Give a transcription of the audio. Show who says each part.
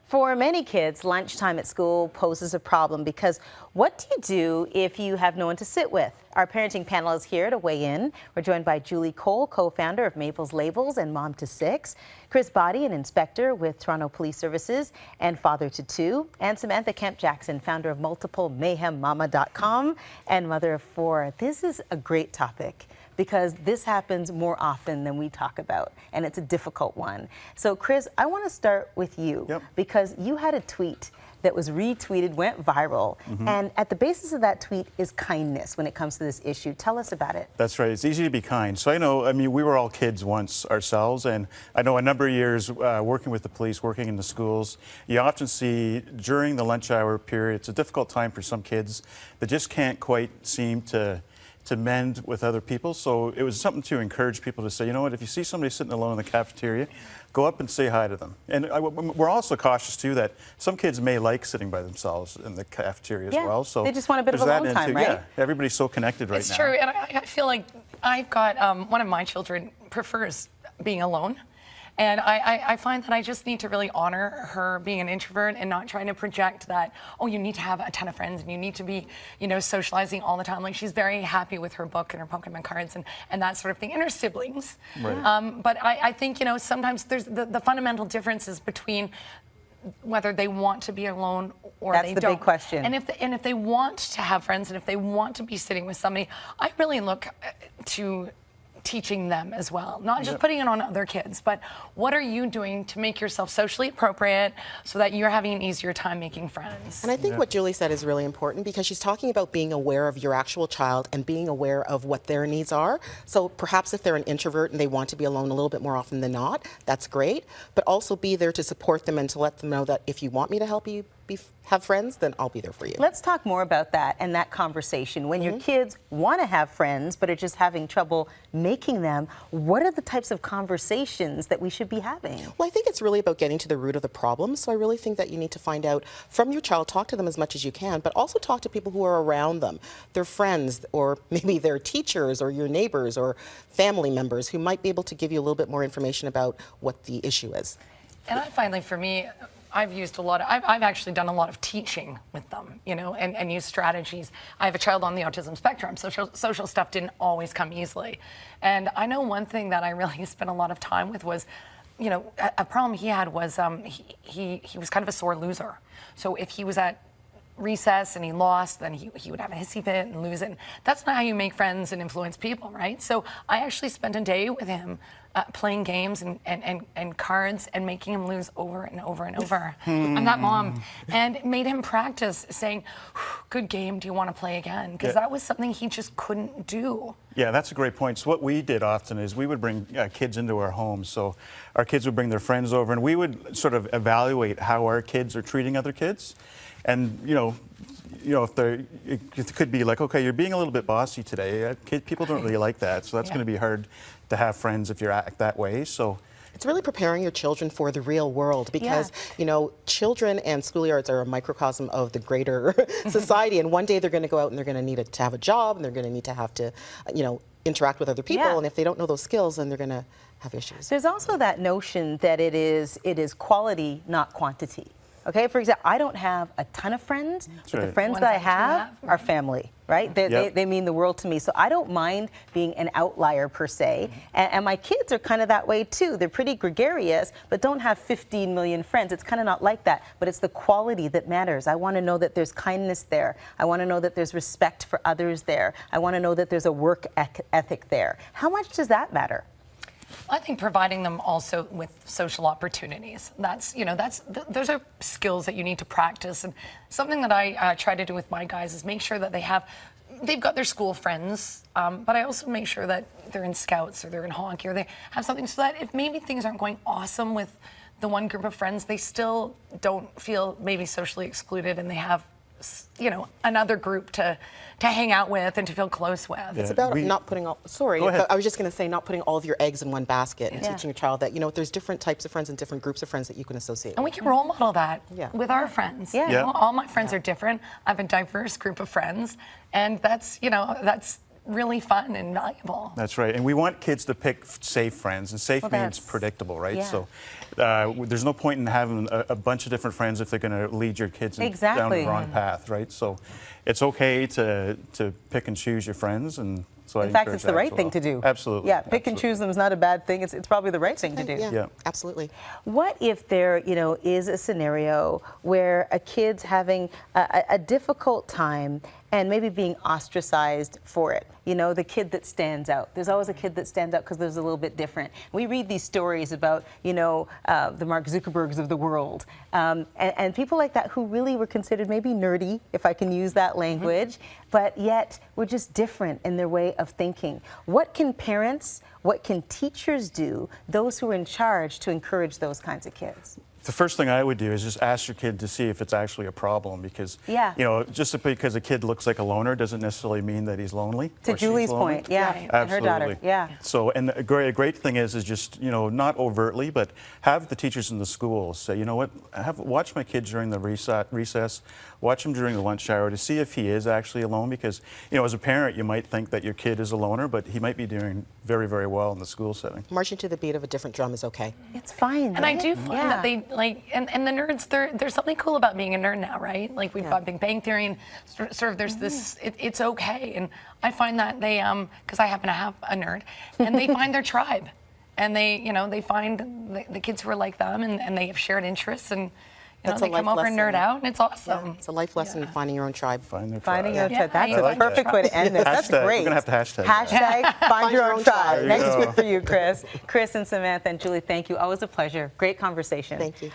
Speaker 1: For many kids, lunchtime at school poses a problem because what do you do if you have no one to sit with? Our parenting panel is here to weigh in. We're joined by Julie Cole, co-founder of Maples Labels and Mom to Six, Chris Body, an inspector with Toronto Police Services and father to two, and Samantha Kemp-Jackson, founder of multiplemayhemmama.com and mother of four. This is a great topic, because this happens more often than we talk about, and it's a difficult one. So, Chris, I want to start with you, because you had a tweet that was retweeted, went viral, and at the basis of that tweet is kindness when it comes to this issue. Tell us about it.
Speaker 2: That's right. It's easy to be kind. So I mean, we were all kids once ourselves, and I know a number of years working with the police, working in the schools, you often see during the lunch hour period, it's a difficult time for some kids that just can't quite seem to mend with other people. So it was something to encourage people to say, you know what, if you see somebody sitting alone in the cafeteria, go up and say hi to them. And we're also cautious too that some kids may like sitting by themselves in the cafeteria as well. So
Speaker 1: they just want a bit of alone time, right?
Speaker 2: Yeah, everybody's so connected right now.
Speaker 3: It's true, and I feel like I've got, one of my children prefers being alone. And I find that I just need to really honor her being an introvert and not trying to project that, oh, you need to have a ton of friends and you need to be, you know, socializing all the time. Like, she's very happy with her book and her Pokemon cards and that sort of thing, and her siblings. Right. But I think, you know, sometimes there's the fundamental differences between whether they want to be alone or they don't.
Speaker 1: That's the big question.
Speaker 3: And if they want to have friends and if they want to be sitting with somebody, I really look to teaching them as well, not just putting it on other kids, but what are you doing to make yourself socially appropriate so that you're having an easier time making friends?
Speaker 4: And I think what Julie said is really important, because she's talking about being aware of your actual child and being aware of what their needs are. So perhaps if they're an introvert and they want to be alone a little bit more often than not, that's great, but also be there to support them and to let them know that if you want me to help you have friends, then I'll be there for you.
Speaker 1: Let's talk more about that and that conversation. When your kids want to have friends but are just having trouble making them, what are the types of conversations that we should be having?
Speaker 4: Well, I think it's really about getting to the root of the problem. So I really think that you need to find out from your child, talk to them as much as you can, but also talk to people who are around them, their friends, or maybe their teachers or your neighbors or family members who might be able to give you a little bit more information about what the issue is.
Speaker 3: And I find, like, for me, I've used a lot of, I've actually done a lot of teaching with them, you know, and used strategies. I have a child on the autism spectrum, so social stuff didn't always come easily. And I know one thing that I really spent a lot of time with was, you know, a problem he had was he was kind of a sore loser. So if he was at recess and he lost, then he would have a hissy fit and lose it. And that's not how you make friends and influence people, right? So I actually spent a day with him playing games and cards and making him lose over and over and over. I'm that mom. And made him practice saying, good game, do you want to play again? Because that was something he just couldn't do.
Speaker 2: Yeah, that's a great point. So what we did often is we would bring kids into our homes. So our kids would bring their friends over, and we would sort of evaluate how our kids are treating other kids. And, you know, if it could be like, okay, you're being a little bit bossy today. People don't really like that, so that's going to be hard to have friends if you act that way. So
Speaker 4: it's really preparing your children for the real world, because, you know, children and schoolyards are a microcosm of the greater society. And one day they're going to go out and they're going to need to have a job, and they're going to need to have to, you know, interact with other people. And if they don't know those skills, then they're going to have issues.
Speaker 1: There's also that notion that it is quality, not quantity. Okay, for example, I don't have a ton of friends, but the friends that I have are family, right? They mean the world to me. So I don't mind being an outlier per se. And my kids are kind of that way too. They're pretty gregarious, but don't have 15 million friends. It's kind of not like that, but it's the quality that matters. I want to know that there's kindness there. I want to know that there's respect for others there. I want to know that there's a work ethic there. How much does that matter?
Speaker 3: I think providing them also with social opportunities. Those are skills that you need to practice. And something that I try to do with my guys is make sure that they've got their school friends, but I also make sure that they're in scouts or they're in hockey or they have something, so that if maybe things aren't going awesome with the one group of friends, they still don't feel maybe socially excluded, and they have, you know, another group to hang out with and to feel close with.
Speaker 4: It's about not putting all, I was just going to say, not putting all of your eggs in one basket, and teaching your child that, you know, there's different types of friends and different groups of friends that you can associate with.
Speaker 3: And we can role model that with our friends. You know, all my friends are different. I have a diverse group of friends, and that's, you know, that's really fun and valuable.
Speaker 2: That's right. And we want kids to pick safe friends, and safe
Speaker 1: Well,
Speaker 2: means
Speaker 1: that's-
Speaker 2: predictable, right?
Speaker 1: yeah.
Speaker 2: So there's no point in having a bunch of different friends if they're going to lead your kids down
Speaker 1: Exactly.
Speaker 2: the wrong path, right? So it's okay to pick and choose your friends, and so I
Speaker 1: In fact,
Speaker 2: encourage
Speaker 1: it's the
Speaker 2: that
Speaker 1: right
Speaker 2: as
Speaker 1: thing
Speaker 2: well.
Speaker 1: to do.
Speaker 2: Absolutely.
Speaker 1: Yeah, pick and
Speaker 2: Absolutely.
Speaker 1: choose them is not a bad thing. It's probably the right thing to do.
Speaker 4: Yeah,
Speaker 2: Yeah.
Speaker 4: absolutely.
Speaker 1: What if there, is a scenario where a kid's having a difficult time and maybe being ostracized for it? The kid that stands out. There's always a kid that stands out because there's a little bit different. We read these stories about, the Mark Zuckerbergs of the world, and people like that who really were considered maybe nerdy, if I can use that language, but yet were just different in their way of thinking. What can parents, what can teachers do, those who are in charge, to encourage those kinds of kids?
Speaker 2: The first thing I would do is just ask your kid to see if it's actually a problem, because
Speaker 1: Yeah.
Speaker 2: just because a kid looks like a loner doesn't necessarily mean that he's lonely.
Speaker 1: To
Speaker 2: or she's
Speaker 1: Julie's
Speaker 2: lonely.
Speaker 1: point, yeah,
Speaker 3: Right.
Speaker 1: and her daughter,
Speaker 2: Absolutely.
Speaker 1: yeah.
Speaker 2: So, and a great thing is just, not overtly, but have the teachers in the schools say, you know what, watch my kid during the recess, watch him during the lunch hour to see if he is actually alone, because, as a parent, you might think that your kid is a loner, but he might be doing very, very well in the school setting.
Speaker 4: Marching to the beat of a different drum is okay.
Speaker 1: It's fine.
Speaker 3: And I
Speaker 1: right?
Speaker 3: do find that they and the nerds. There's something cool about being a nerd now, right? Like we've got Big Bang Theory, and sort of there's this. It's okay, and I find that they because I happen to have a nerd, and they find their tribe, and they find the kids who are like them, and they have shared interests, and
Speaker 4: That's
Speaker 3: they
Speaker 4: a
Speaker 3: come
Speaker 4: life
Speaker 3: over and nerd
Speaker 4: lesson.
Speaker 3: out, and it's awesome.
Speaker 4: It's a life lesson in finding your own tribe.
Speaker 2: Find their
Speaker 1: Finding
Speaker 2: tribe.
Speaker 1: your tribe. That's
Speaker 3: Yeah,
Speaker 1: a
Speaker 3: I like
Speaker 1: perfect
Speaker 3: that.
Speaker 1: way to end this. That's
Speaker 2: Hashtag.
Speaker 1: great.
Speaker 2: We're gonna have to hashtag that.
Speaker 1: Hashtag find your own tribe.
Speaker 2: There you
Speaker 1: Next
Speaker 2: go.
Speaker 1: week for you, Chris. Chris and Samantha and Julie, thank you. Always a pleasure. Great conversation.
Speaker 4: Thank you.